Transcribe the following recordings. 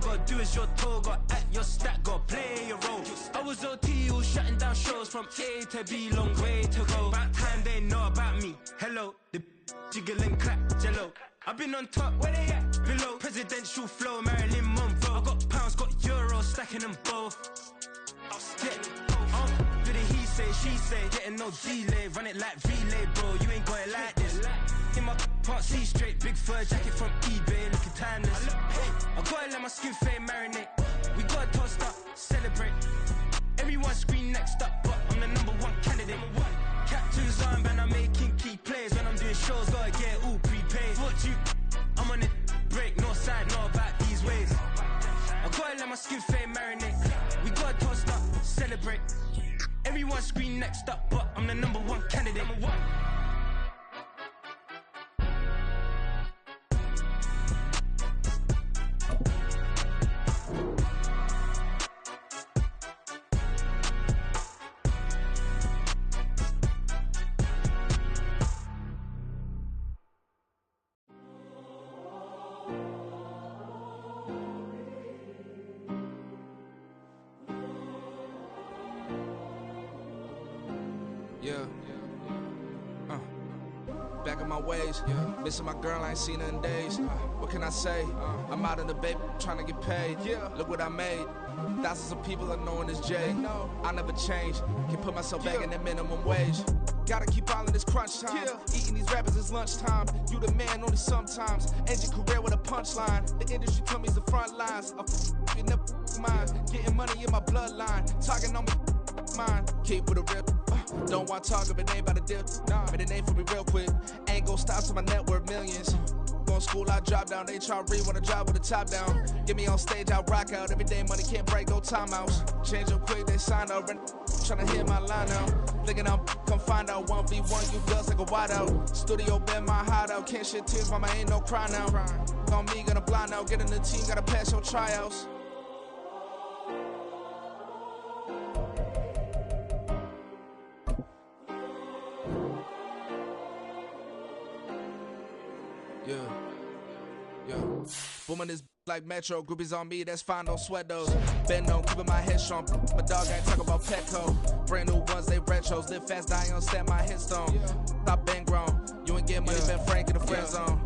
gotta do as you're told, gotta act your stat, gotta play your role. I was OT, all shutting down shows from A to B, long way to go. About time they know about me. Hello, the jiggle and clap, jello. I've been on top, where they at? Below, presidential flow, Marilyn Monroe. I got pounds, got euros, stacking them both. Do the he say, she say, getting no delay, run it like relay, bro. You ain't got it like this. In my can't see straight, big fur jacket from eBay, looking timeless. I gotta let my skin fade marinate. We gotta toast up, celebrate. Everyone scream next up, but I'm the #1 candidate. Captain's armband, I'm making key plays. When I'm doing shows, gotta get all prepaid. What you? I'm on it, break, no side, know about these ways. I gotta let my skin fade marinate. We gotta toast up, celebrate. Everyone scream next up, but I'm the #1 candidate. Back in my ways, missing my girl, I ain't seen her in days. What can I say? I'm out in the baby, trying to get paid. Look what I made. Thousands of people are knowing this Jay. I never change. Can put myself back in the minimum wage. Gotta keep all in this crunch time. Eating these rappers is lunchtime. You the man only sometimes. End your career with a punchline. The industry told me it's the front lines. You never mind. Getting money in my bloodline. Talking on me. Mine. Keep with a rip. Don't want to talk if it ain't about a dip. Made a name for me real quick. Ain't gon' stop till my net worth millions. Going school, I drop down. They try to read when I drop with the top down. Get me on stage, I rock out. Every day money can't break, go timeouts. Change them quick, they sign up. Tryna hit my line out. Thinking I'm come find out 1v1, you girls like a wide out. Studio been my hideout. Can't shed tears, mama ain't no cry now. On me, gonna blind out. Get in the team, gotta pass your tryouts. Booming this like Metro, groupies on me, that's fine, don't sweat those. Bend on, keeping my head strong. My dog ain't talking about Petco. Brand new ones, they retros. Live fast, die on set, my headstone. Stop been grown. You ain't getting money, Ben Frank in the friend zone.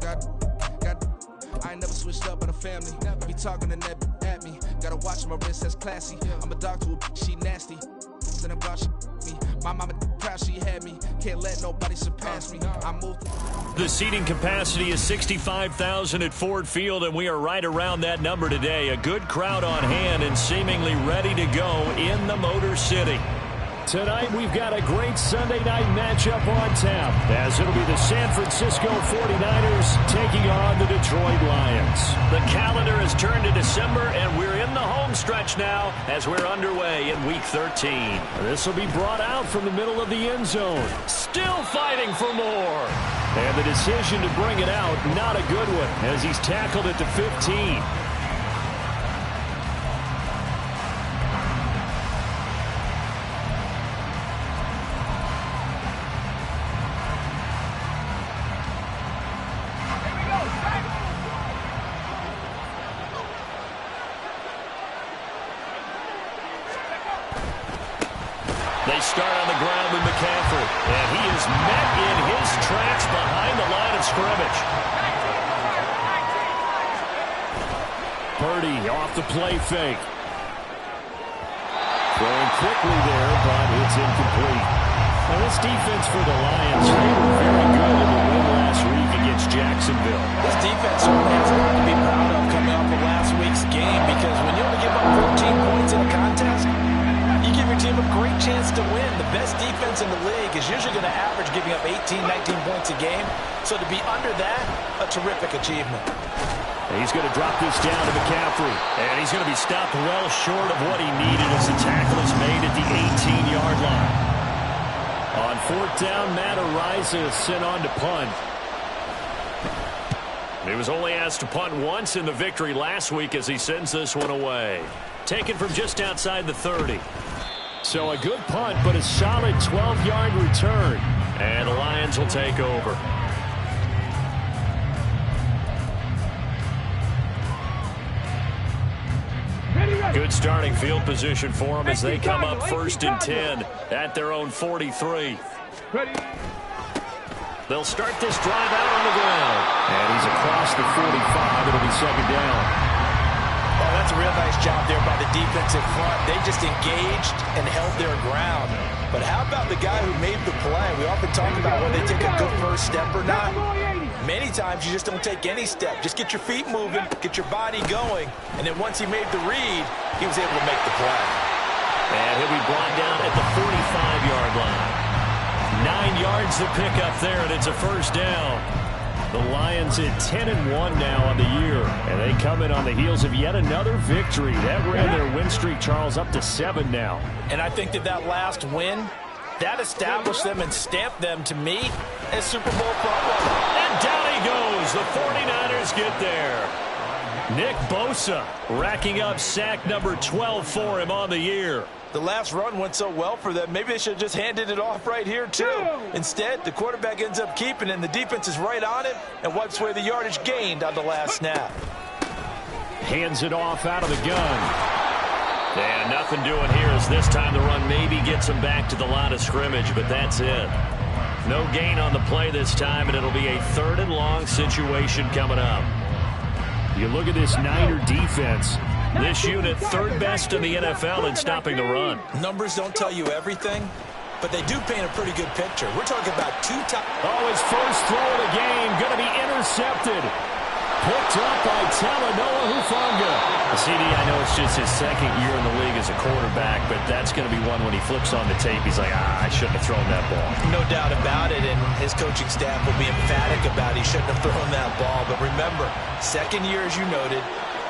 I ain't never switched up on a family. Be talking to that at me. Gotta watch my wrist, that's classy. I'm a dog to a she nasty. And I'm glad she me. My mama proud she had me. Can't let nobody surpass me. I moved. The seating capacity is 65,000 at Ford Field, and we are right around that number today. A good crowd on hand and seemingly ready to go in the Motor City. Tonight, we've got a great Sunday night matchup on tap, as it'll be the San Francisco 49ers taking on the Detroit Lions. The calendar has turned to December, and we're in the home stretch now as we're underway in Week 13. This will be brought out from the middle of the end zone. Still fighting for more. And the decision to bring it out, not a good one, as he's tackled at the 15. They start on the ground with McCaffrey, and he is met in his tracks behind the line of scrimmage. Purdy off the play fake. Throwing quickly there, but it's incomplete. Now this defense for the Lions, they were very good in the win last week against Jacksonville. This defense certainly has a lot to be proud of coming off of last week's game, because when you only give up 14 points in a contest, you give your team a great chance to win. The best defense in the league is usually going to average giving up 18, 19 points a game. So to be under that, a terrific achievement. He's going to drop this down to McCaffrey. And he's going to be stopped well short of what he needed as the tackle is made at the 18-yard line. On fourth down, Matt Araiza is sent on to punt. He was only asked to punt once in the victory last week as he sends this one away. Taken from just outside the 30. So a good punt, but a solid 12-yard return. And the Lions will take over. Good starting field position for them as they come up 1st and 10 at their own 43. They'll start this drive out on the ground. And he's across the 45. It'll be 2nd down. Oh, that's a real nice job there by the defensive front. They just engaged and held their ground. But how about the guy who made the play? We often talk about whether they take a good first step or not. Many times you just don't take any step. Just get your feet moving, get your body going, and then once he made the read, he was able to make the play. And he'll be brought down at the 45-yard line. 9 yards to pick up there, and it's a 1st down. The Lions at 10-1 now on the year, and they come in on the heels of yet another victory. That ran their win streak, Charles, up to 7 now. And I think that last win, that established them and stamped them, to me, as Super Bowl frontrunners. And down he goes. The 49ers get there. Nick Bosa racking up sack number 12 for him on the year. The last run went so well for them. Maybe they should have just handed it off right here, too. Instead, the quarterback ends up keeping it, and the defense is right on it and wipes away the yardage gained on the last snap. Hands it off out of the gun. And nothing doing here as this time the run maybe gets him back to the line of scrimmage, but that's it. No gain on the play this time, and it'll be a 3rd and long situation coming up. You look at this Niner defense. This unit 3rd best in the NFL in stopping the run. Numbers don't tell you everything, but they do paint a pretty good picture. We're talking about 2 top. Oh, his first throw of the game going to be intercepted. Picked up by Talanoa Hufanga. CD, I know it's just his 2nd year in the league as a quarterback, but that's going to be one when he flips on the tape, he's like, I shouldn't have thrown that ball. No doubt about it, and his coaching staff will be emphatic about he shouldn't have thrown that ball. But remember, 2nd year, as you noted,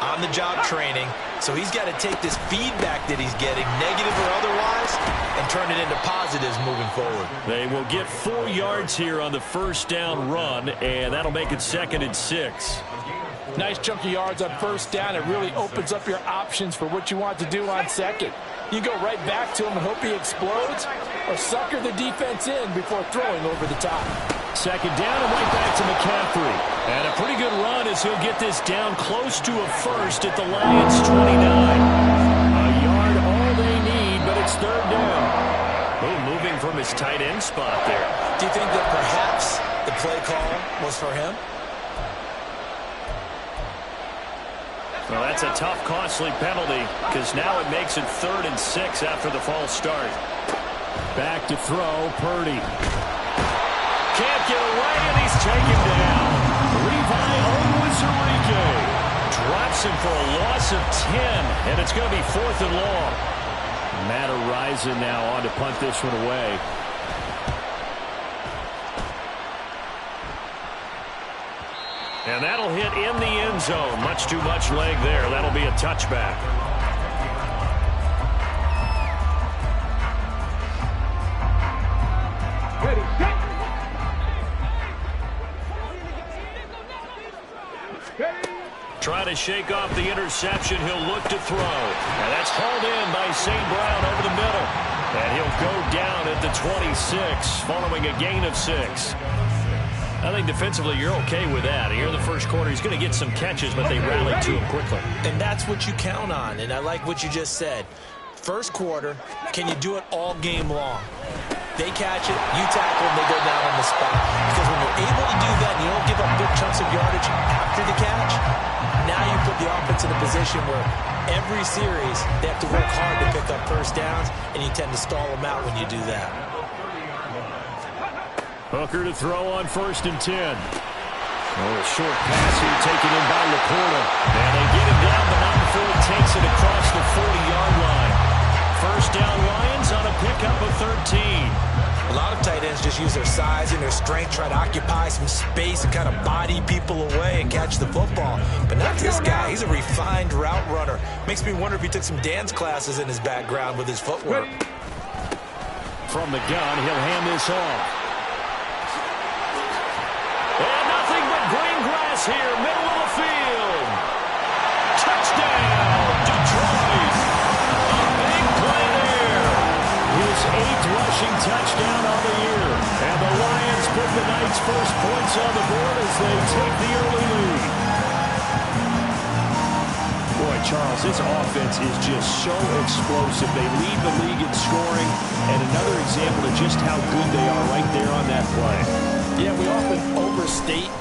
on-the-job training, so he's got to take this feedback that he's getting, negative or otherwise, and turn it into positives moving forward. They will get 4 yards here on the 1st down run, and that'll make it 2nd and 6. Nice chunk of yards on 1st down. It really opens up your options for what you want to do on 2nd. You go right back to him and hope he explodes, or sucker the defense in before throwing over the top. 2nd down and right back to McCaffrey. And a pretty good run as he'll get this down close to a 1st at the Lions' 29. A yard all they need, but it's 3rd down. Oh, moving from his tight end spot there. Do you think that perhaps the play call was for him? Well, that's a tough, costly penalty because now it makes it 3rd and 6 after the false start. Back to throw, Purdy. Can't get away, and he's taken down. Levi Onwuzurike drops him for a loss of 10, and it's going to be 4th and long. Matt Araiza now on to punt this one away. And that'll hit in the end zone. Much too much leg there. That'll be a touchback. Try to shake off the interception. He'll look to throw. And that's hauled in by St. Brown over the middle. And he'll go down at the 26 following a gain of 6. I think defensively you're okay with that. Here in the first quarter, he's going to get some catches, but they rallied to him quickly. And that's what you count on, and I like what you just said. First quarter, can you do it all game long? They catch it, you tackle them, they go down on the spot. Because when you're able to do that and you don't give up big chunks of yardage after the catch, now you put the offense in a position where every series they have to work hard to pick up 1st downs, and you tend to stall them out when you do that. Hooker to throw on 1st and 10. Oh, a short pass here taken in by Laporta. And they get him down, but not before he takes it across the 40-yard line. 1st down Lions on a pickup of 13. A lot of tight ends just use their size and their strength, try to occupy some space and kind of body people away and catch the football. But not this guy. He's a refined route runner. Makes me wonder if he took some dance classes in his background with his footwork. From the gun, he'll hand this off. And nothing but green grass here, middle of the field. Touchdown, Detroit. A big play there. His 8th rushing touchdown on the year. And the Lions put the Knights' first points on the board as they take the early lead. Boy, Charles, this offense is just so explosive. They lead the league in scoring, and another example of just how good they are right there on that play. Yeah, we often overstate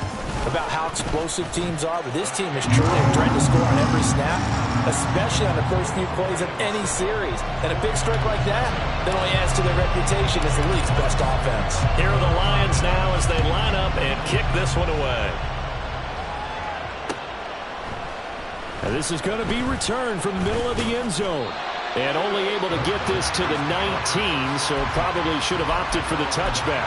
about how explosive teams are, but this team is truly a threat to score on every snap, especially on the first few plays of any series. And a big strike like that only adds to their reputation as the league's best offense. Here are the Lions now as they line up and kick this one away. And this is going to be returned from the middle of the end zone. And only able to get this to the 19, so probably should have opted for the touchback.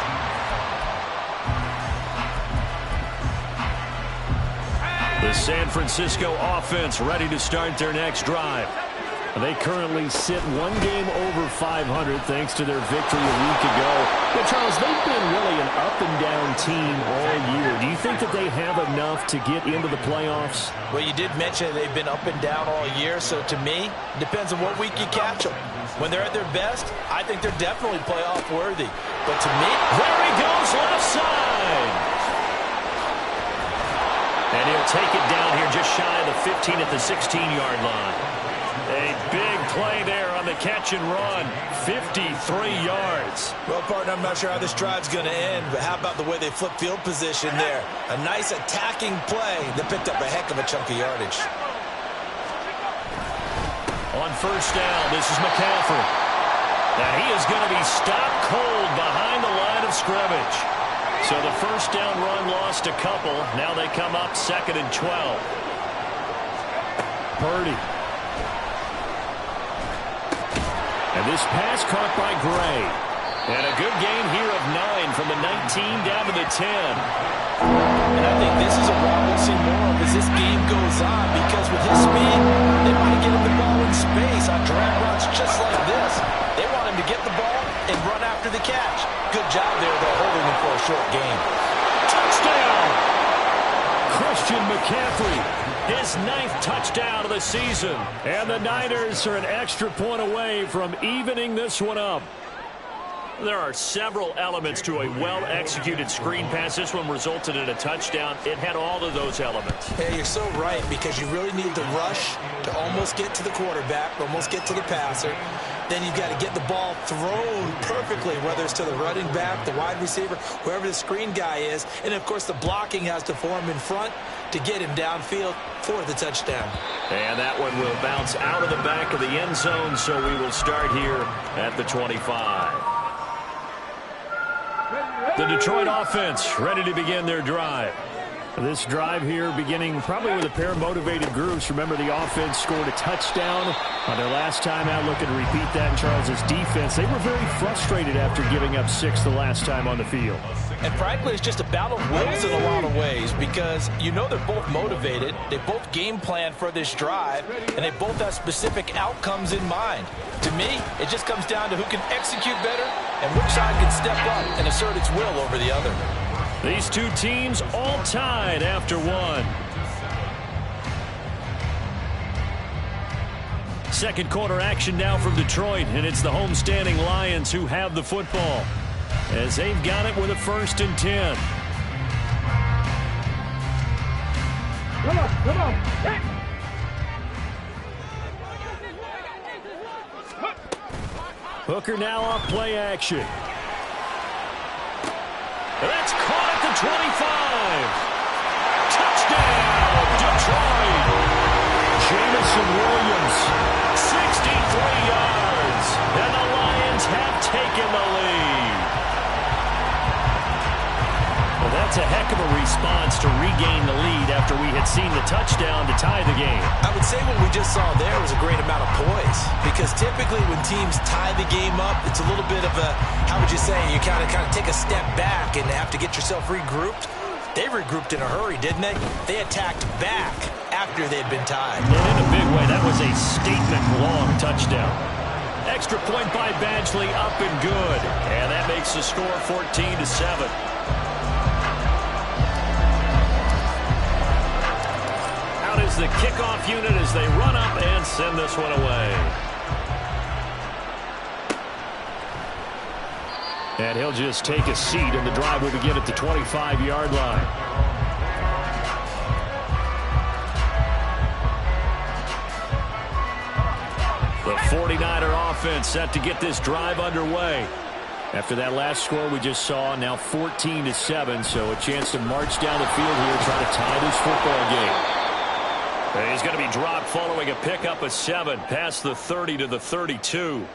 The San Francisco offense ready to start their next drive. They currently sit one game over 500 thanks to their victory a week ago. But Charles, they've been really an up-and-down team all year. Do you think that they have enough to get into the playoffs? Well, you did mention they've been up and down all year, so to me, it depends on what week you catch them. When they're at their best, I think they're definitely playoff worthy. But to me, there he goes left side. And he'll take it down here just shy of the 15 at the 16-yard line. A big play there on the catch and run. 53 yards. Well, partner, I'm not sure how this drive's going to end, but how about the way they flip field position there? A nice attacking play that picked up a heck of a chunk of yardage. On first down, this is McCaffrey. Now he is going to be stopped cold behind the line of scrimmage. So the first down run lost a couple. Now they come up 2nd and 12. Purdy. And this pass caught by Gray. And a good gain here of 9 from the 19 down to the 10. And I think this is a run we'll see more of as this game goes on, because with his speed, they want to get him the ball in space on drag routes just like this. They want him to get the ball and run after the catch. Good job there, though, holding him for a short gain. Touchdown! Christian McCaffrey, his 9th touchdown of the season. And the Niners are an extra point away from evening this one up. There are several elements to a well-executed screen pass. This one resulted in a touchdown. It had all of those elements. Hey, you're so right, because you really need the rush to almost get to the quarterback, almost get to the passer. Then you've got to get the ball thrown perfectly, whether it's to the running back, the wide receiver, whoever the screen guy is. And, of course, the blocking has to form in front to get him downfield for the touchdown. And that one will bounce out of the back of the end zone, so we will start here at the 25. The Detroit offense ready to begin their drive. This drive here beginning probably with a pair of motivated groups. Remember, the offense scored a touchdown on their last time out. Looking to repeat that in Charles's defense. They were very frustrated after giving up 6 the last time on the field. And frankly, it's just a battle of wills in a lot of ways, because you know they're both motivated. They both game plan for this drive, and they both have specific outcomes in mind. To me, it just comes down to who can execute better and which side can step up and assert its will over the other. These two teams all tied after one. Second quarter action now from Detroit, and it's the homestanding Lions who have the football, as they've got it with a 1st and 10. Come on. Hey. Hooker now off play action. That's caught at the 25. Touchdown, Detroit. Jameson Williams, 63 yards. And the Lions have taken the lead. Well, that's a heck of a response to regain the lead after we had seen the touchdown to tie the game. I would say what we just saw there was a great amount of poise, because typically when teams tie the game up, it's a little bit of a, how would you say, you kind of take a step back and have to get yourself regrouped. They regrouped in a hurry, didn't they? They attacked back after they'd been tied. And in a big way, that was a statement long touchdown. Extra point by Badgley, up and good. And that makes the score 14-7. Out is the kickoff unit as they run up and send this one away. And he'll just take a seat, and the drive will begin at the 25-yard line. The 49er offense set to get this drive underway. After that last score we just saw, now 14-7, so a chance to march down the field here, try to tie this football game. He's going to be dropped following a pickup of 7 past the 30 to the 32.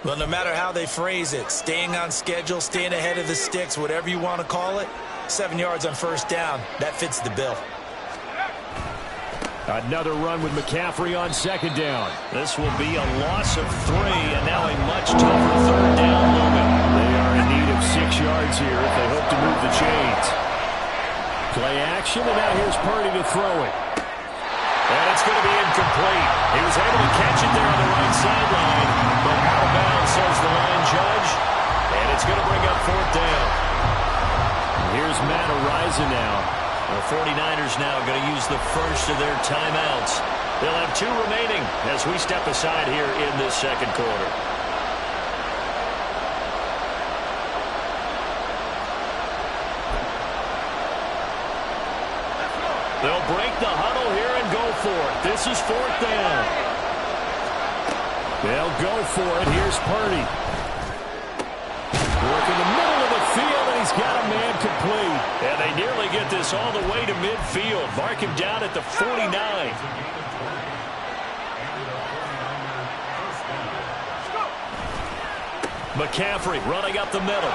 Well, no matter how they phrase it, staying on schedule, staying ahead of the sticks, whatever you want to call it, 7 yards on first down, that fits the bill. Another run with McCaffrey on second down. This will be a loss of 3, and now a much tougher third down moment. They are in need of 6 yards here if they hope to move the chains. Play action, and now here's Purdy to throw it. And it's going to be incomplete. He was able to catch it there on the right sideline, but out of bounds, says the line judge, and it's going to bring up 4th down. Here's Matt Araiza now. The 49ers now going to use the first of their timeouts. They'll have 2 remaining as we step aside here in this second quarter. They'll break the huddle here and go for it. This is 4th down. They'll go for it. Here's Purdy. Working the middle of the field, and he's got a man complete. And they nearly get this all the way to midfield. Mark him down at the 49. McCaffrey running up the middle.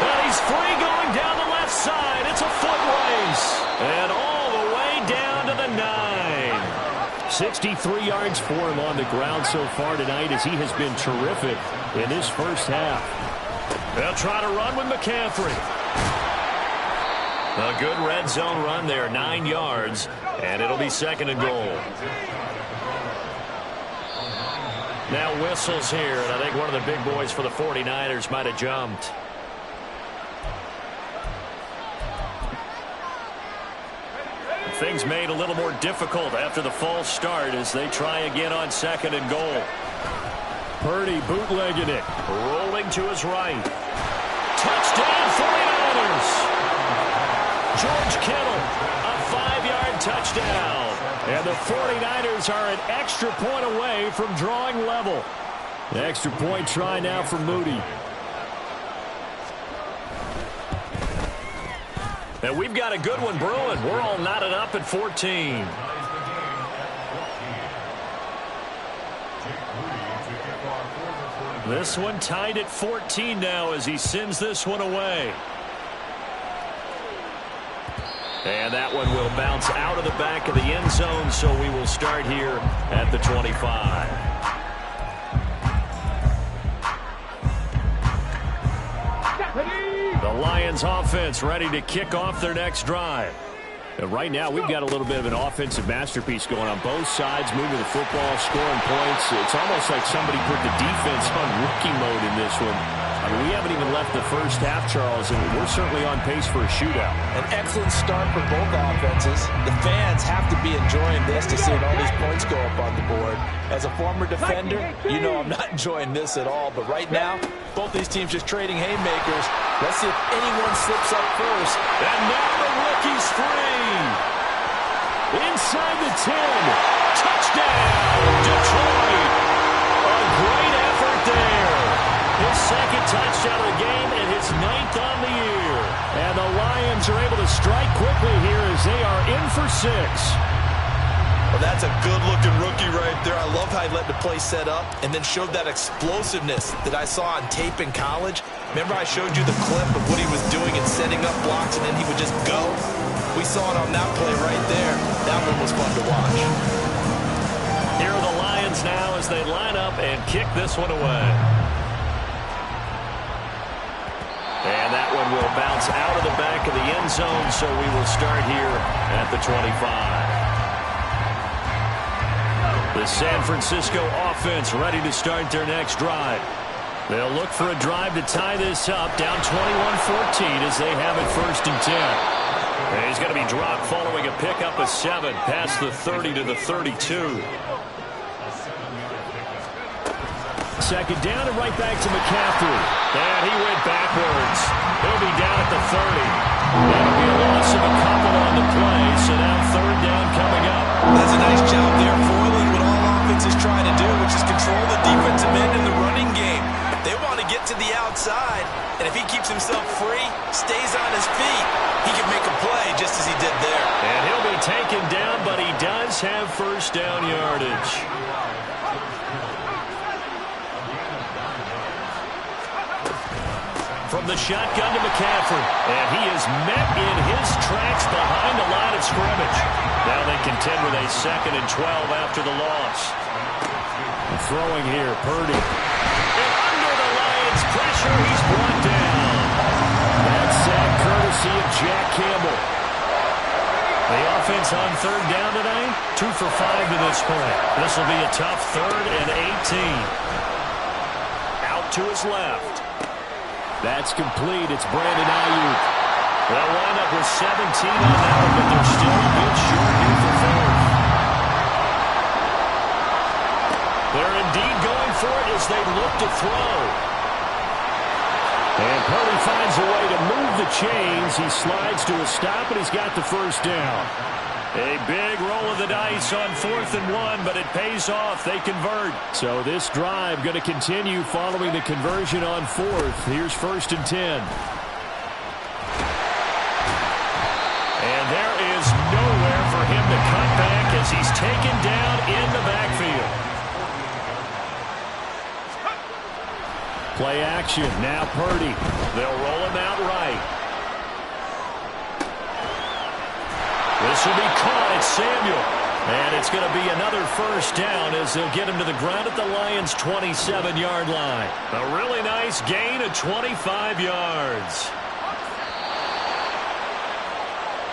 And he's free going down the left side. It's a foot race. And all the way down to the 9. 63 yards for him on the ground so far tonight as he has been terrific in this first half. They'll try to run with McCaffrey. A good red zone run there, 9 yards, and it'll be 2nd and goal. Now whistles here, and I think one of the big boys for the 49ers might have jumped. Things made a little more difficult after the false start as they try again on 2nd and goal. Purdy bootlegging it. Rolling to his right. Touchdown 49ers. George Kittle, a 5-yard touchdown. And the 49ers are an extra point away from drawing level. The extra point try now for Moody. And we've got a good one brewing. We're all knotted up at 14. This one tied at 14 now as he sends this one away. And that one will bounce out of the back of the end zone, so we will start here at the 25. The Lions offense ready to kick off their next drive. And right now we've got a little bit of an offensive masterpiece going on both sides, moving the football, scoring points. It's almost like somebody put the defense on rookie mode in this one. I mean, we haven't even left the first half, Charles, and we're certainly on pace for a shootout. An excellent start for both offenses. The fans have to be enjoying this to see all these points go up on the board. As a former defender, you know I'm not enjoying this at all. But right now, both these teams just trading haymakers. Let's see if anyone slips up first. And now the rookie's free. Inside the 10. Touchdown, Detroit. A great effort there. His 2nd touchdown of the game and his 9th on the year. And the Lions are able to strike quickly here as they are in for 6. Well, that's a good-looking rookie right there. I love how he let the play set up and then showed that explosiveness that I saw on tape in college. Remember I showed you the clip of what he was doing and setting up blocks, and then he would just go? We saw it on that play right there. That one was fun to watch. Here are the Lions now as they line up and kick this one away. And that one will bounce out of the back of the end zone, so we will start here at the 25. The San Francisco offense ready to start their next drive. They'll look for a drive to tie this up, down 21-14 as they have it 1st and 10. And he's going to be dropped following a pickup of 7 past the 30 to the 32. 2nd down and right back to McCaffrey. And he went backwards. He'll be down at the 30. That'll be a loss of a couple on the play, so now 3rd down coming up. That's a nice job there, foiling what all offenses try Lions have first down yardage. From the shotgun to McCaffrey. And he is met in his tracks behind the line of scrimmage. Now they contend with a 2nd and 12 after the loss. Throwing here, Purdy. And under the Lions' pressure, he's brought down. That sack courtesy of Jack Campbell. The offense on 3rd down tonight, 2 for 5 to this point. This will be a tough 3rd and 18. Out to his left. That's complete. It's Brandon Ayuk. They'll wind up with 17 on that one, but they're still a bit short here for 4th. They're indeed going for it as they look to throw. And Purdy finds a way to move the chains. He slides to a stop, and he's got the first down. A big roll of the dice on 4th and 1, but it pays off. They convert. So this drive going to continue following the conversion on 4th. Here's 1st and 10. And there is nowhere for him to cut back as he's taken down in the backfield. Play action. Now Purdy. They'll roll him out right. This will be caught. It's Samuel. And it's going to be another first down as they'll get him to the ground at the Lions' 27-yard line. A really nice gain of 25 yards.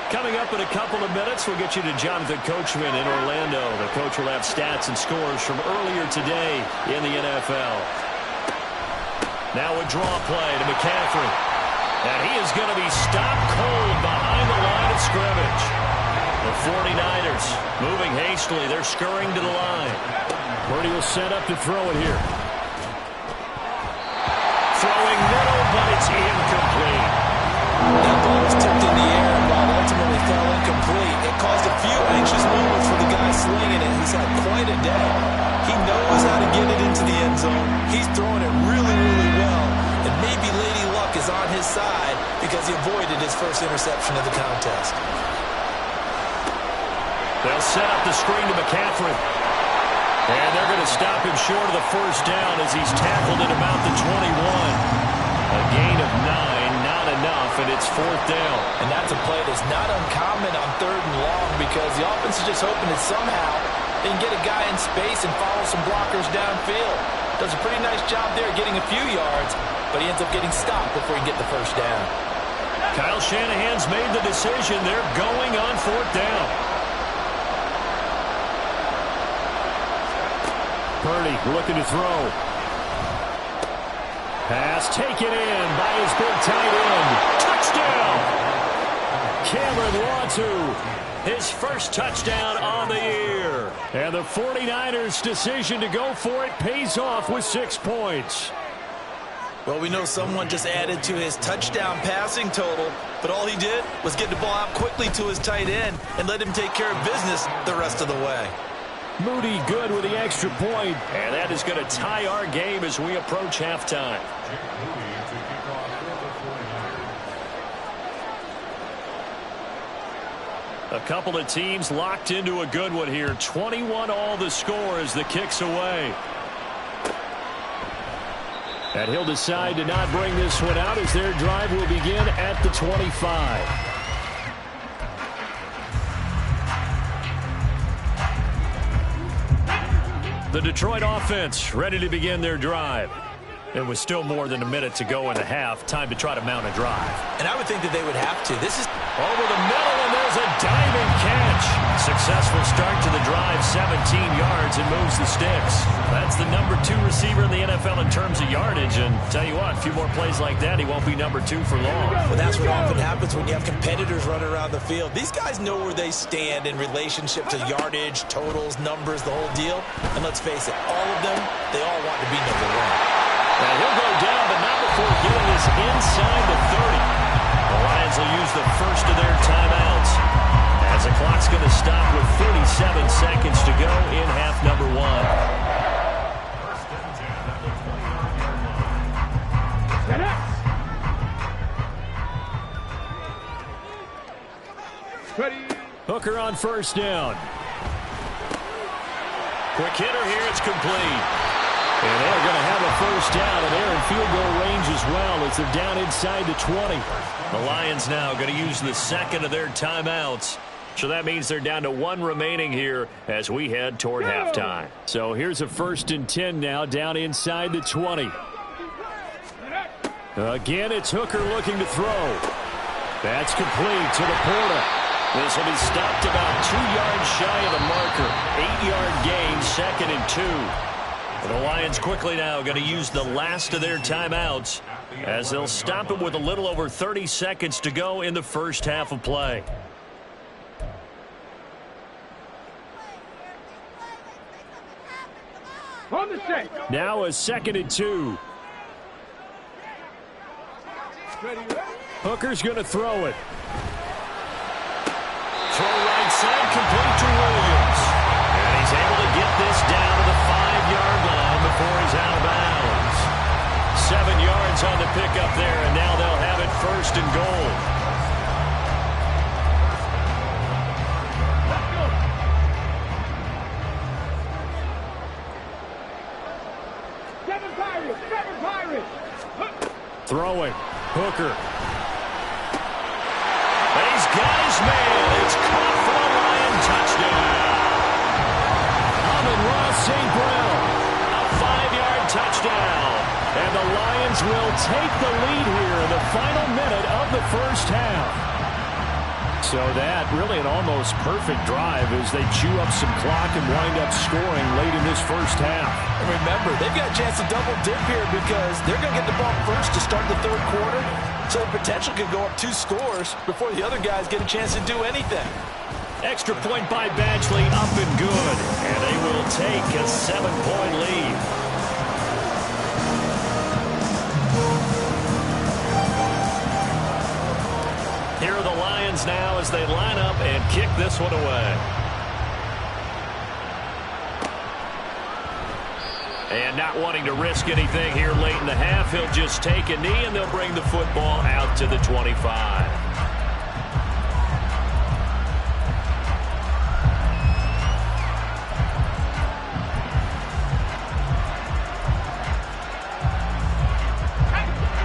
Coming up in a couple of minutes, we'll get you to Jonathan Coachman in Orlando. The coach will have stats and scores from earlier today in the NFL. Now a draw play to McCaffrey. And he is going to be stopped cold behind the line of scrimmage. The 49ers moving hastily. They're scurrying to the line. Purdy will set up to throw it here. Throwing middle, but it's incomplete. That ball was tipped in the air, and while ultimately fell incomplete, it caused a few anxious moments for the guy slinging it. He's had quite a day. He knows how to get it into the end zone. He's throwing it really, really well. And maybe Lady Luck is on his side because he avoided his first interception of the contest. They'll set up the screen to McCaffrey. And they're going to stop him short of the first down as he's tackled at about the 21. A gain of 9, not enough, and it's 4th down. And that's a play that's not uncommon on 3rd and long because the offense is just hoping that somehow they can get a guy in space and follow some blockers downfield. Does a pretty nice job there getting a few yards, but he ends up getting stopped before he can get the first down. Kyle Shanahan's made the decision. They're going on 4th down. Purdy looking to throw. Pass taken in by his big tight end. Touchdown! Cameron Latu. His first touchdown on the year. And the 49ers' decision to go for it pays off with 6 points. Well, we know someone just added to his touchdown passing total, but all he did was get the ball out quickly to his tight end and let him take care of business the rest of the way. Moody good with the extra point. And that is going to tie our game as we approach halftime. A couple of teams locked into a good one here. 21 all the score as the kick's away. And he'll decide to not bring this one out as their drive will begin at the 25. The Detroit offense ready to begin their drive. It was still more than a minute to go in the half. Time to try to mount a drive. And I would think that they would have to. This is over the middle, and there's a diving catch. Successful start to the drive, 17 yards, and moves the sticks. That's the number 2 receiver in the NFL in terms of yardage. And tell you what, a few more plays like that, he won't be number 2 for long. Well, that's what often happens when you have competitors running around the field. These guys know where they stand in relationship to yardage, totals, numbers, the whole deal. And let's face it, all of them, they all want to be number 1. Now he'll go down, but not before getting this inside the 30. The Lions will use the first of their timeouts as the clock's going to stop with 37 seconds to go in half number 1. Ready. Hooker on first down. Quick hitter here. It's complete. And they're going to have a first down, and they're in field goal range as well as they're down inside the 20. The Lions now going to use the second of their timeouts. So that means they're down to 1 remaining here as we head toward halftime. So here's a 1st and 10 now down inside the 20. Again, it's Hooker looking to throw. That's complete to Laporta. This will be stopped about 2 yards shy of the marker. 8-yard gain, 2nd and 2. The Lions quickly now going to use the last of their timeouts as they'll stop it with a little over 30 seconds to go in the first half of play. On the shake. Now a 2nd and 2. Hooker's going to throw it. Throw right side, complete to Williams. And he's able to get this down to the 5-yard line before he's out of bounds. 7 yards on the pickup there, and now they'll have it 1st and goal. Seven Pirates. Throwing. Hooker. He's got his man. It's caught for a Lion touchdown. Amon-Ra St. Brown. A 5-yard touchdown. And the Lions will take the lead here in the final minute of the first half. So that really an almost perfect drive as they chew up some clock and wind up scoring late in this first half. And remember, they've got a chance to double dip here because they're going to get the ball first to start the 3rd quarter. So the potential could go up 2 scores before the other guys get a chance to do anything. Extra point by Badgley, up and good. And they will take a 7-point lead. Here are the Lions now as they line up and kick this one away. And not wanting to risk anything here late in the half, he'll just take a knee and they'll bring the football out to the 25.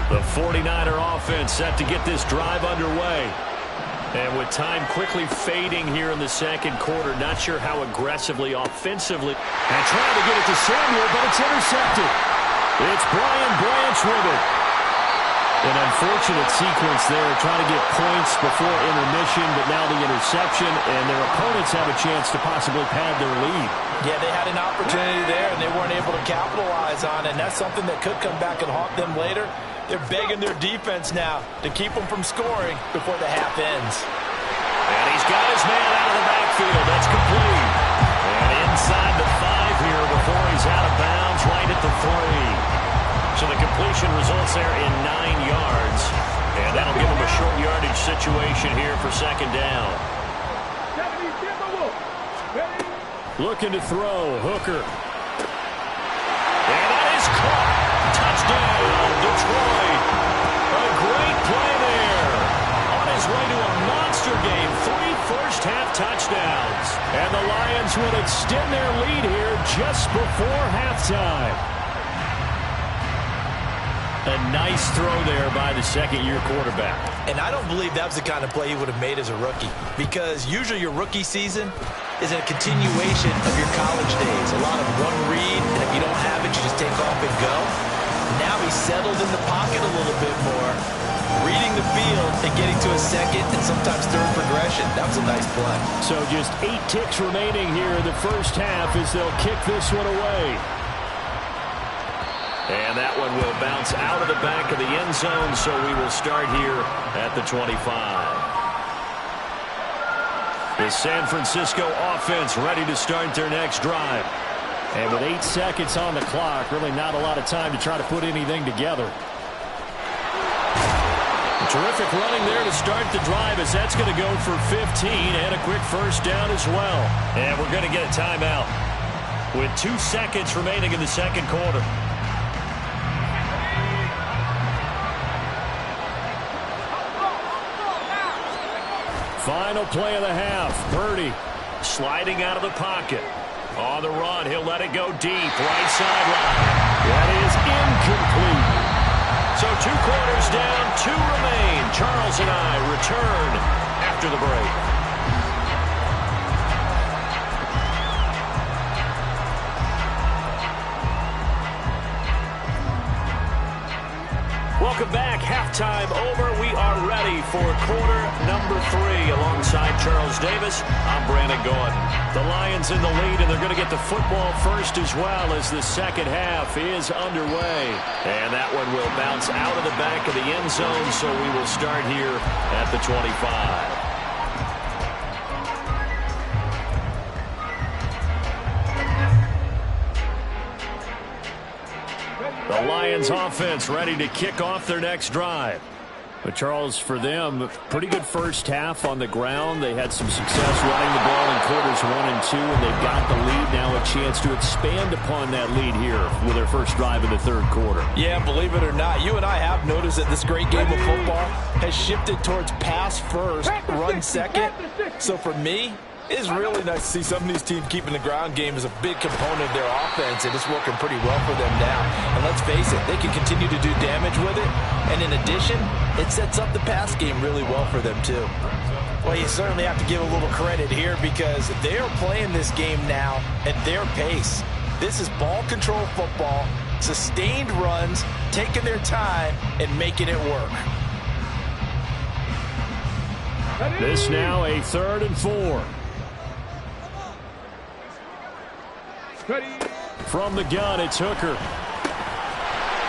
The 49er offense set to get this drive underway. And with time quickly fading here in the 2nd quarter, not sure how aggressively, offensively. And trying to get it to Samuel, but it's intercepted. It's Brian Branch with it. An unfortunate sequence there, trying to get points before intermission, but now the interception, and their opponents have a chance to possibly pad their lead. Yeah, they had an opportunity there, and they weren't able to capitalize on it, and that's something that could come back and haunt them later. They're begging their defense now to keep them from scoring before the half ends. And he's got his man out of the backfield. That's complete. And inside the 5 here before he's out of bounds, right at the 3. So the completion results there in 9 yards. And that'll give him a short yardage situation here for 2nd down. Looking to throw. Hooker. And that is caught. Touchdown, Detroit. A great play there. On his way to a monster game. 3 first-half touchdowns. And the Lions will extend their lead here just before halftime. A nice throw there by the 2nd-year quarterback. And I don't believe that was the kind of play he would have made as a rookie. Because usually your rookie season is a continuation of your college days. A lot of one read, and if you don't have it, you just take off and go. Now he's settled in the pocket a little bit more, reading the field and getting to a 2nd and sometimes 3rd progression. That was a nice play. So just 8 ticks remaining here in the first half as they'll kick this one away. And that one will bounce out of the back of the end zone, so we will start here at the 25. The San Francisco offense ready to start their next drive. And with 8 seconds on the clock, really not a lot of time to try to put anything together. Terrific running there to start the drive as that's going to go for 15 and a quick first down as well. And we're going to get a timeout with 2 seconds remaining in the 2nd quarter. Final play of the half. Purdy sliding out of the pocket. On the run, he'll let it go deep. Right sideline. That is incomplete. So 2 quarters down, 2 remain. Charles and I return after the break. Welcome back. Halftime over. We are ready for quarter number 3. Alongside Charles Davis, I'm Brandon Gaudin. The Lions in the lead, and they're going to get the football first as well as the second half is underway. And that one will bounce out of the back of the end zone, so we will start here at the 25. The Lions offense ready to kick off their next drive. But Charles, for them, pretty good first half on the ground. They had some success running the ball in quarters 1 and 2, and they've got the lead now, a chance to expand upon that lead here with their first drive in the third quarter. Yeah, believe it or not, you and I have noticed that this great game of football has shifted towards pass first, run second. So for me, it's really nice to see some of these teams keeping the ground game as a big component of their offense, and it's working pretty well for them now. And let's face it, they can continue to do damage with it, and in addition, it sets up the pass game really well for them too. Well, you certainly have to give a little credit here because they are playing this game now at their pace. This is ball control football, sustained runs, taking their time, and making it work. This now a 3rd and 4. From the gun, it's Hooker.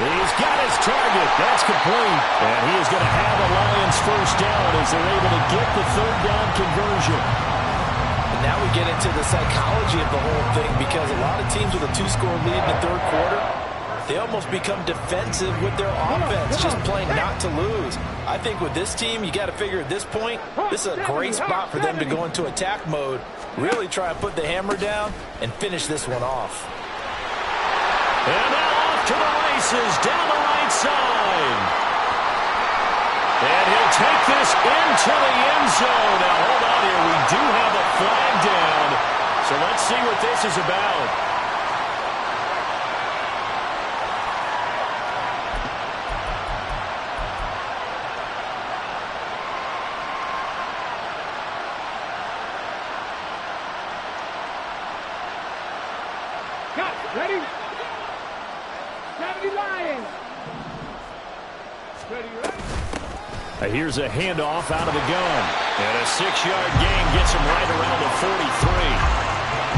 He's got his target. That's complete. And he is going to have a Lions first down as they're able to get the 3rd down conversion. And now we get into the psychology of the whole thing because a lot of teams with a 2-score lead in the third quarter, they almost become defensive with their offense, just playing not to lose. I think with this team, you got to figure at this point, this is a great spot for them to go into attack mode, really try to put the hammer down and finish this one off. And now off to the races down the right side. And he'll take this into the end zone. Now hold on here, we do have a flag down. So let's see what this is about. Ready? 70 Lions. Ready, ready. Here's a handoff out of the gun. And a 6-yard gain gets him right around the 43.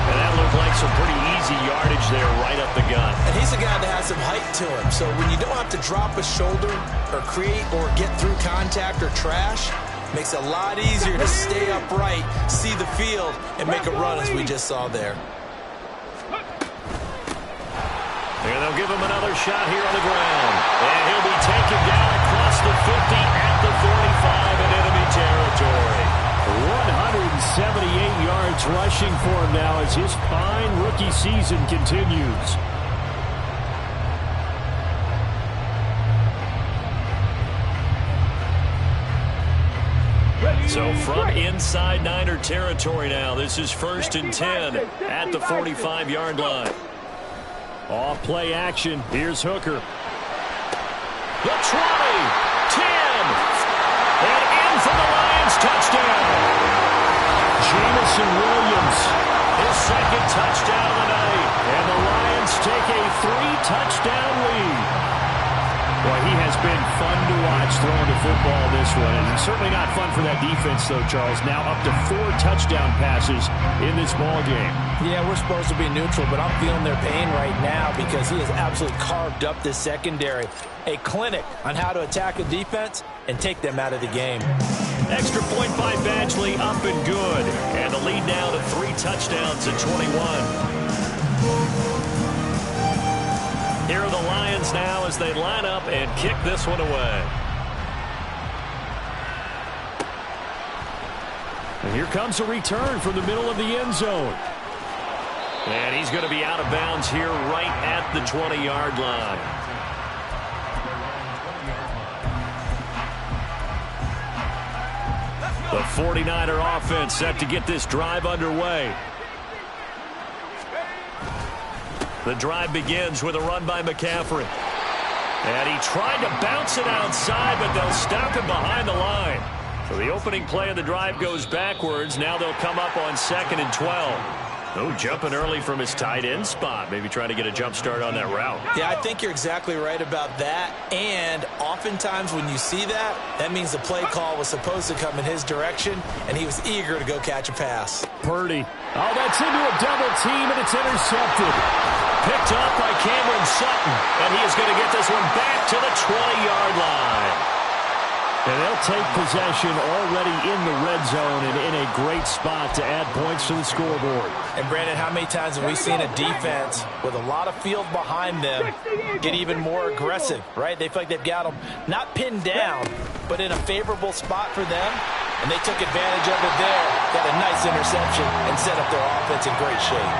And that looked like some pretty easy yardage there right up the gut. And he's a guy that has some height to him. So when you don't have to drop a shoulder or create or get through contact or trash, makes it a lot easier to stay upright, see the field, and make a run as we just saw there. And they'll give him another shot here on the ground. And he'll be taken down across the 50 at the 45 in enemy territory. 178 yards rushing for him now as his fine rookie season continues. So from inside Niner territory now, this is 1st and 10 at the 45-yard line. Off play action. Here's Hooker. The 20, 10, and in for the Lions touchdown. Jameson Williams. His 2nd touchdown of the night. And the Lions take a 3-touchdown lead. Well, he has been fun to watch throwing the football this one. And certainly not fun for that defense, though, Charles. Now up to 4 touchdown passes in this ball game. Yeah, we're supposed to be neutral, but I'm feeling their pain right now because he has absolutely carved up this secondary. A clinic on how to attack a defense and take them out of the game. Extra point by Badgley, up and good. And the lead now to 3 touchdowns at 21. Here are the Lions now as they line up and kick this one away. And here comes a return from the middle of the end zone. And he's going to be out of bounds here right at the 20-yard line. The 49er offense set to get this drive underway. The drive begins with a run by McCaffrey. And he tried to bounce it outside, but they'll stop him behind the line. So the opening play of the drive goes backwards. Now they'll come up on 2nd and 12. Oh, jumping early from his tight end spot. Maybe trying to get a jump start on that route. Yeah, I think you're exactly right about that. And oftentimes when you see that, that means the play call was supposed to come in his direction, and he was eager to go catch a pass. Purdy. Oh, that's into a double team, and it's intercepted. Picked up by Cameron Sutton. And he is going to get this one back to the 20-yard line. And they'll take possession already in the red zone and in a great spot to add points to the scoreboard. And, Brandon, how many times have we seen a defense with a lot of field behind them get even more aggressive, right? They feel like they've got them not pinned down, but in a favorable spot for them, and they took advantage of it there. Got a nice interception and set up their offense in great shape.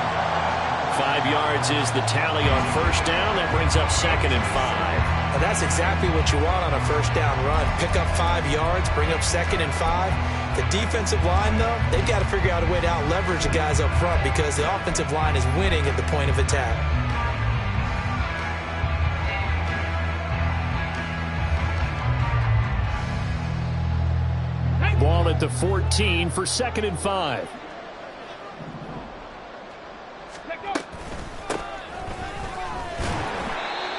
5 yards is the tally on first down. That brings up 2nd and 5. And that's exactly what you want on a first down run. Pick up 5 yards, bring up 2nd and 5. The defensive line, though, they've got to figure out a way to out-leverage the guys up front because the offensive line is winning at the point of attack. Ball at the 14 for 2nd and 5.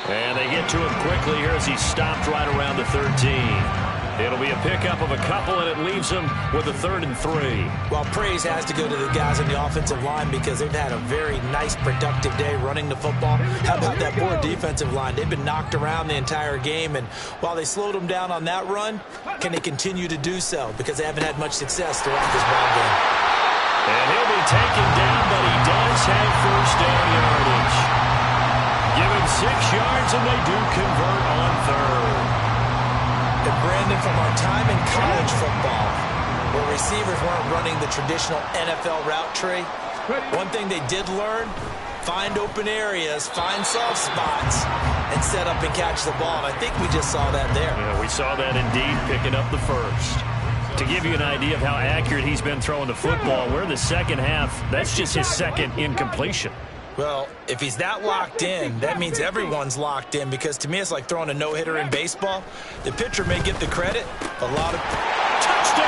And they get to him quickly here as he's stopped right around the 13. It'll be a pickup of a couple, and it leaves him with a 3rd and 3. Well, praise has to go to the guys on the offensive line because they've had a very nice, productive day running the football. How about that poor defensive line? They've been knocked around the entire game, and while they slowed them down on that run, can they continue to do so? Because they haven't had much success throughout this ball game. And he'll be taken down, but he does have first down yardage. Give him 6 yards, and they do convert on 3rd. And Brandon, from our time in college football, where receivers weren't running the traditional NFL route tree, one thing they did learn, find open areas, find soft spots, and set up and catch the ball. And I think we just saw that there. Yeah, we saw that indeed, picking up the first. To give you an idea of how accurate he's been throwing the football, we're in the second half. That's just his 2nd incompletion. Well, if he's that locked in, that means everyone's locked in because to me it's like throwing a no-hitter in baseball. The pitcher may get the credit, a lot of... Touchdown!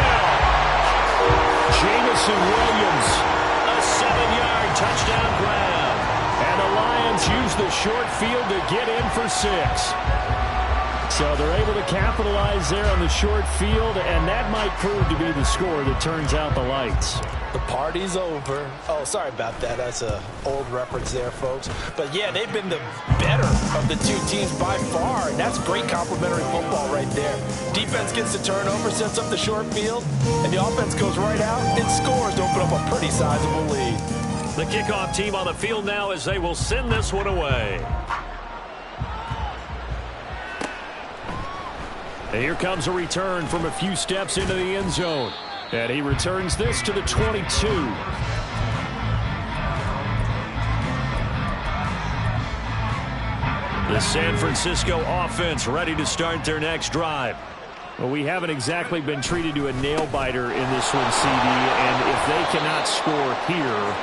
Jameson Williams. A 7-yard touchdown grab. And the Lions use the short field to get in for 6. So they're able to capitalize there on the short field, and that might prove to be the score that turns out the lights. The party's over. Oh, sorry about that. That's an old reference there, folks. But, yeah, they've been the better of the two teams by far, and that's great complimentary football right there. Defense gets the turnover, sets up the short field, and the offense goes right out and scores to open up a pretty sizable lead. The kickoff team on the field now as they will send this one away. And here comes a return from a few steps into the end zone. And he returns this to the 22. The San Francisco offense ready to start their next drive. Well, we haven't exactly been treated to a nail-biter in this one, CD. And if they cannot score here,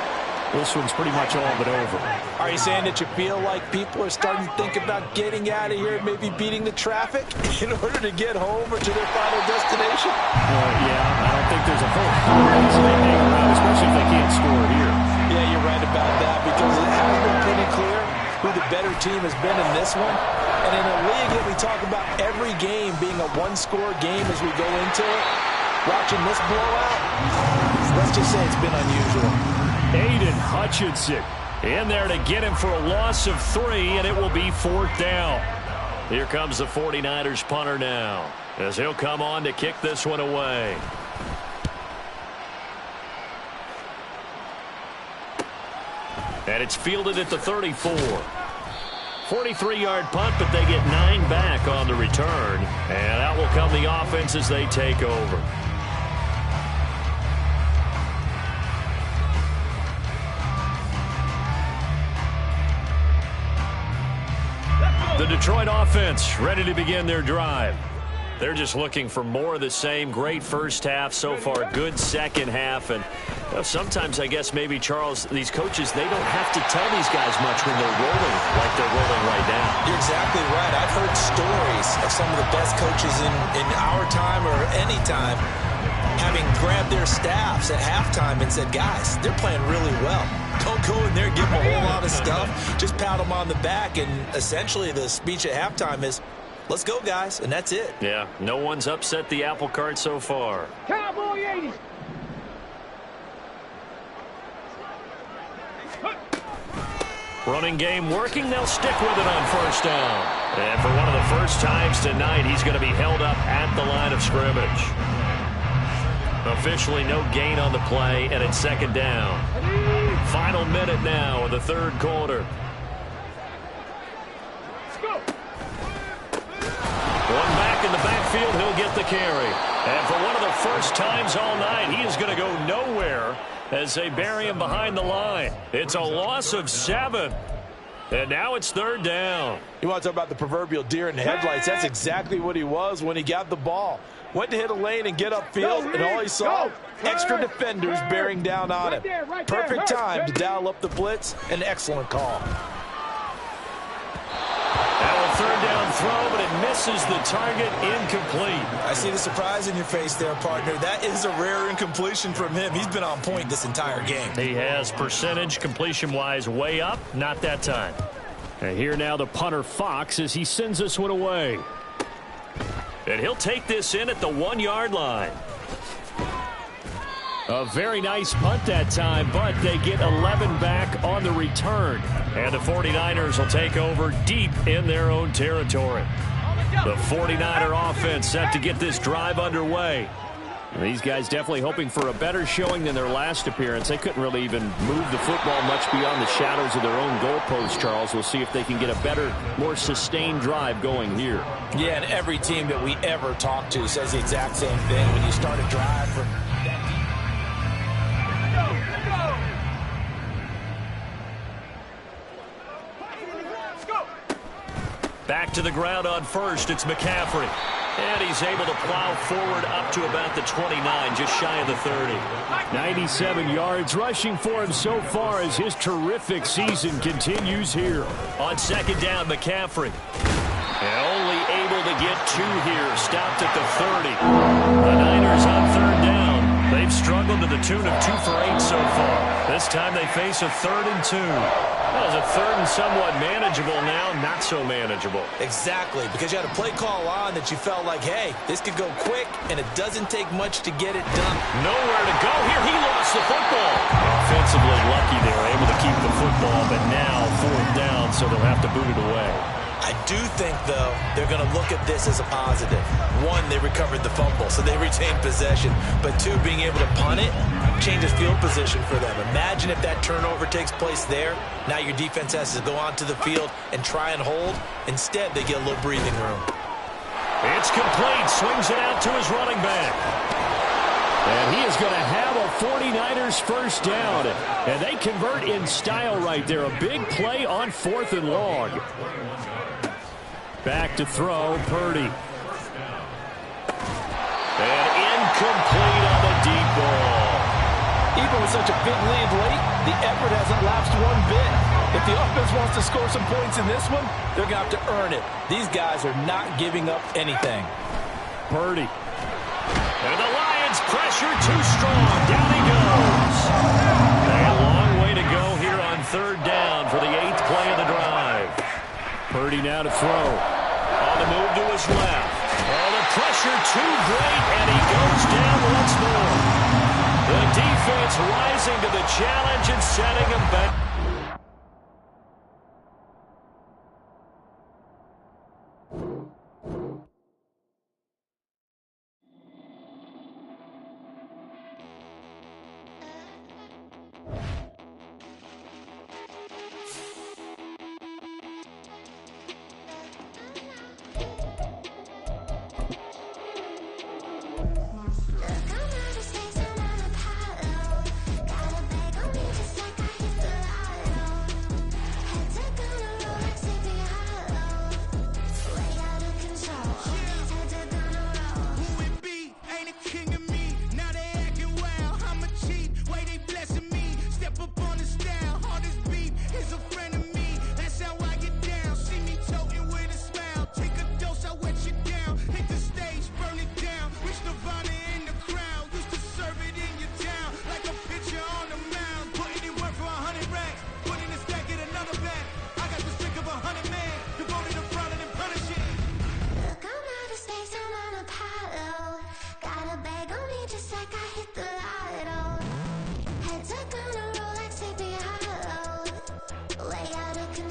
this one's pretty much all but over. Are you saying that you feel like people are starting to think about getting out of here and maybe beating the traffic in order to get home or to their final destination? Yeah, I don't think there's a whole reason they hang around, especially if they can't score here. Yeah, you're right about that because it has been pretty clear who the better team has been in this one. And in a league that we talk about every game being a one-score game as we go into it, watching this blowout, let's just say it's been unusual. Aiden Hutchinson in there to get him for a loss of 3, and it will be 4th down. Here comes the 49ers punter now as he'll come on to kick this one away. And it's fielded at the 34. 43-yard punt, but they get 9 back on the return. And out will come the offense as they take over. The Detroit offense ready to begin their drive. They're just looking for more of the same. Great first half so far, good second half, and Well, sometimes, I guess, maybe, Charles, these coaches, they don't have to tell these guys much when they're rolling like they're rolling right now. You're exactly right. I've heard stories of some of the best coaches in our time or any time having grabbed their staffs at halftime and said, guys, they're playing really well. Don't go in there and give them a whole lot of stuff. Just pat them on the back, and essentially the speech at halftime is, let's go, guys, and that's it. Yeah, no one's upset the apple cart so far. Cowboy 80. Running game working. They'll stick with it on first down. And for one of the first times tonight, he's going to be held up at the line of scrimmage. Officially no gain on the play, and it's second down. Final minute now of the third quarter. One back in the backfield, he'll get the carry. And for one of the first times all night, he is going to go nowhere as they bury him behind the line. It's a loss of 7. And now it's third down. You want to talk about the proverbial deer in the headlights? That's exactly what he was when he got the ball. Went to hit a lane and get upfield, and all he saw, extra defenders bearing down on him. Perfect time to dial up the blitz. An excellent call. Now a third down throw, but it misses the target, incomplete. I see the surprise in your face there, partner. That is a rare incompletion from him. He's been on point this entire game. He has percentage completion-wise way up, not that time. And here now the punter Fox as he sends this one away. And he'll take this in at the 1-yard line. A very nice punt that time, but they get 11 back on the return. And the 49ers will take over deep in their own territory. The 49er offense set to get this drive underway. These guys definitely hoping for a better showing than their last appearance. They couldn't really even move the football much beyond the shadows of their own goalpost, Charles. We'll see if they can get a better, more sustained drive going here. Yeah, and every team that we ever talk to says the exact same thing. When you start a drive from back to the ground on first, it's McCaffrey. And he's able to plow forward up to about the 29, just shy of the 30. 97 yards rushing for him so far as his terrific season continues here. On second down, McCaffrey. And only able to get 2 here, stopped at the 30. The Niners on third down. They've struggled to the tune of 2 for 8 so far. This time they face a 3rd and 2. That was a 3rd and somewhat manageable now, not so manageable. Exactly, because you had a play call on that you felt like, hey, this could go quick, and it doesn't take much to get it done. Nowhere to go here. He lost the football. Offensively lucky they were able to keep the football, but now 4th down, so they'll have to boot it away. I do think, though, they're going to look at this as a positive. 1, they recovered the fumble, so they retained possession. But 2, being able to punt it changes field position for them. Imagine if that turnover takes place there. Now your defense has to go onto the field and try and hold. Instead, they get a little breathing room. It's complete. Swings it out to his running back. And he is going to have a 49ers first down. And they convert in style right there. A big play on 4th and long. Back to throw, Purdy. And incomplete on the deep ball. Even with such a big lead late, the effort hasn't lapsed one bit. If the offense wants to score some points in this one, they're going to have to earn it. These guys are not giving up anything. Purdy. And the Lions pressure too strong. Down he goes. A long way to go here on third down for the 8th play of the drive. Purdy now to throw. On the move to his left. Oh, the pressure too great, and he goes down once more. The defense rising to the challenge and setting him back.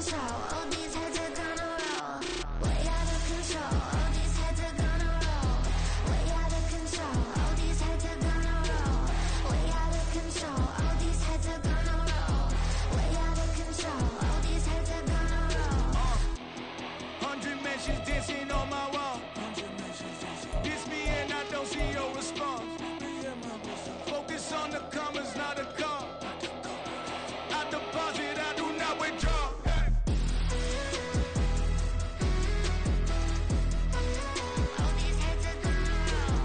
control. All these heads are gonna roll. Way out of control. All these heads are gonna roll. Way out of control. All these heads are gonna roll. Way out of control. All these heads are gonna roll. Way out of control. All these heads are gonna roll. 100 mentions dancing on my wall. Diss me and I don't see your response. Focus on the commas, not the call. I deposit, I do not withdraw. All these heads are gonna roll.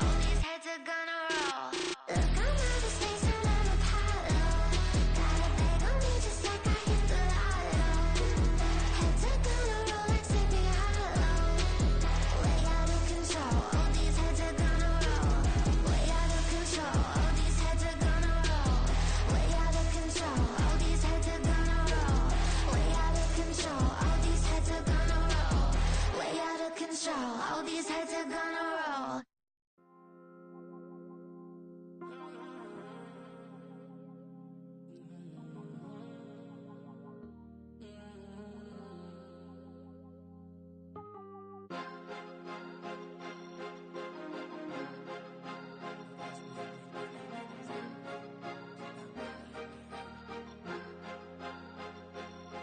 All these heads are gonna roll. Look, I'm out of space and I'm Apollo. Got a bag on me just like I hit the lotto. Heads are gonna roll like Sleepy Hollow. Way out of control. All these heads are gonna roll. Way out of control. All these heads are gonna roll. Way out of control. All these heads are gonna roll. Way out of control. All these heads are gonna roll. Way out of control. All these heads are gonna roll.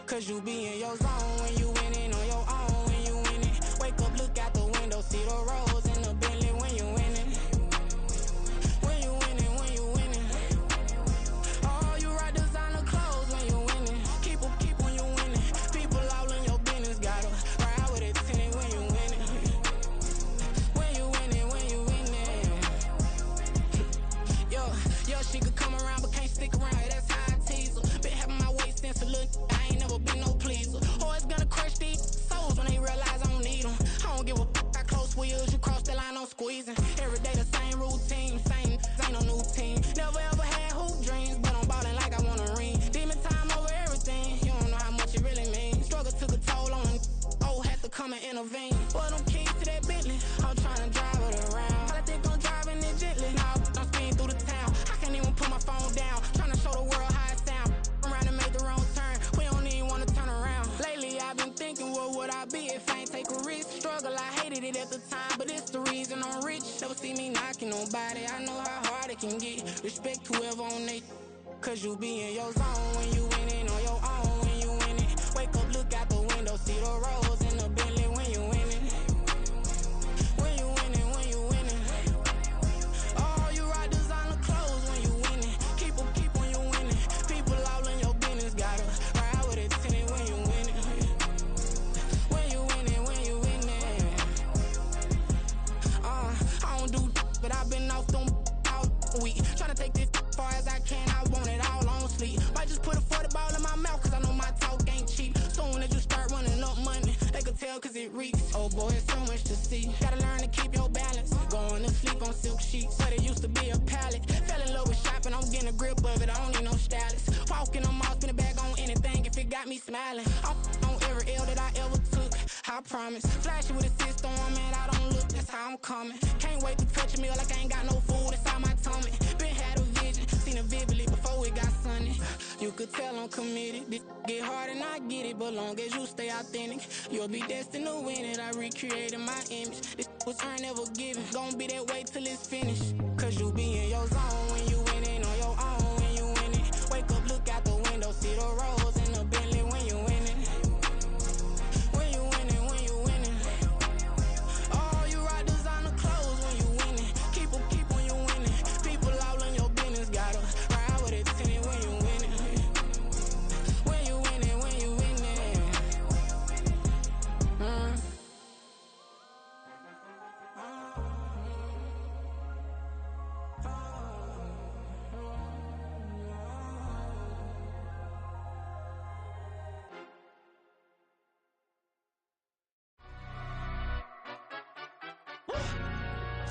Cause you be in your zone when you winning on your own when you winning. Wake up, look out the window, see the rose in the Bentley when you winning. When you winning, when you winning. Oh, you rock designer clothes when you winning. Keep when you winning. People all in your business, gotta ride with it tinted when you winning. When you winning, when you winning. Yo, she could come around but can't stick around. That's how I tease her. Been having my waist since a little. I ain't never been no pleaser. Always gonna crush these souls when they realize I don't need them. I don't give a how close we is. You cross the line, I'm squeezing. Every day the same routine, same ain't no new team. Never ever had hoop dreams, but I'm ballin' like I want a ring. Demon time over everything. You don't know how much it really means. Struggle took a toll on them. Oh, had to come and intervene. Boy, them keys to that Bentley. I'm trying to drive it around. All I think I'm driving it gently. Now I'm speeding through the town. I can't even put my phone down. Trying to show the world how it sound. Around and made the wrong turn. We don't even wanna turn around. Lately I've been thinking, what would I be if I ain't take a risk? Struggle, I hated it at the time, but it's the reason I'm rich. Never see me knocking nobody. I know how hard it can get. Respect whoever on they. Cause you be in your zone when you winning on your own when you winning. Wake up, look out the window, see the rose in the Bentley when you winning. When you winning, when you winning. Oh, you rock designer clothes when you winning. Keep when you winning. People all in your business, gotta ride with it tinted when you winning. When you winning, when you winning. I don't do but I've been off them all week. Tryna take this far as I can, I want it all on sleep. Might just put a 40 ball in my mouth, cause I know my talk ain't cheap. Soon as you start running up money, they could tell cause it reeks. Oh boy, it's so much to see. Gotta learn to keep your balance. Going to sleep on silk sheets, but it used to be a pallet. Fell in love with shopping, I'm getting a grip of it, I don't need no stylist. Walking on mouth, spin a bag on anything if it got me smiling. I'm on every L that I ever took, I promise. Flashing with a system, man, I don't look, that's how I'm coming. Can't wait to touch a meal like I ain't got no food inside my tummy. Been had a vision, seen it vividly before it got sunny. You could tell I'm committed. This get hard and I get it, but long as you stay authentic, you'll be destined to win it. I recreated my image. This was earned, never given. Gonna be that way till it's finished. Cause you be in your zone when you winning on your own when you winning. Wake up, look out the window, see the rose in the Bentley when you winning. When you winning, when you winning. Oh, you rock designer clothes when you winning. Keep when you winning. People all in your business, gotta ride with it tinted when you winning. When you winning, when you winning.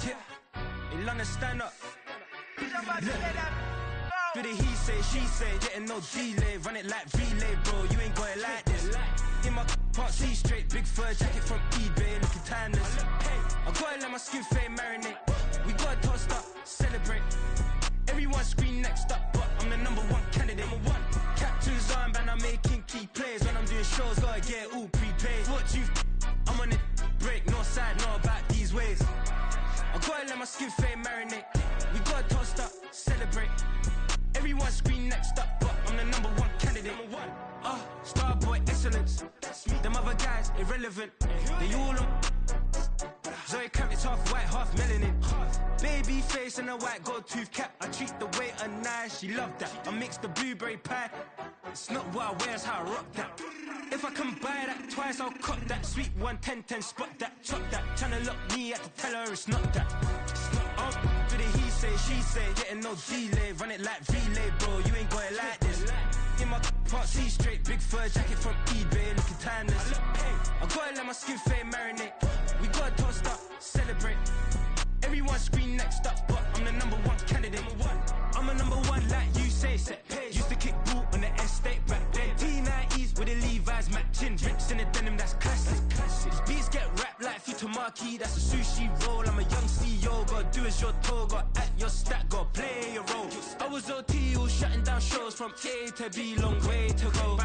Yeah, in London, stand up. Do the he say, she say, getting no delay. Run it like relay, bro, you ain't got it like this. In my can't see straight, big fur jacket from eBay, looking timeless. Hey, I gotta let my skin fade marinate. We gotta toast up, celebrate. Everyone scream next up. yeah, all prepaid. What you I'm on it, break, no side, no about these ways. I gotta let my skin fade marinate. We gotta toast up, celebrate. Everyone scream next up, but I'm the number one candidate. Starboy excellence. Them other guys irrelevant. They all on. Zoe Camp, it's half white, half melanin. Baby face and a white gold tooth cap. I treat the waiter nice, she love that. I mix the blueberry pie. It's not what I wear, it's how I rock that. If I can buy that twice, I'll cut that. Sweet 110, spot that, chop that. Tryna lock me, I have to tell her it's not that. For the he say, she say, getting no delay. Run it like relay, bro, you ain't got it like this. In my part C straight, big fur jacket from eBay, looking timeless. I gotta let my skin fade marinate. We gotta toast up, celebrate. Everyone scream next up, but I'm the number one candidate. I'm a number one like you say, set pace. Used to kick boot on the estate back then. T90s with the Levi's matching. Rips in the denim, that's classic. These beats get wrapped like Futamaki, that's a sushi roll. I'm a young CEO, gotta do as you're told. Gotta act your stat, gotta play your role. I was OT, all shutting down shows from A to B, long way to go.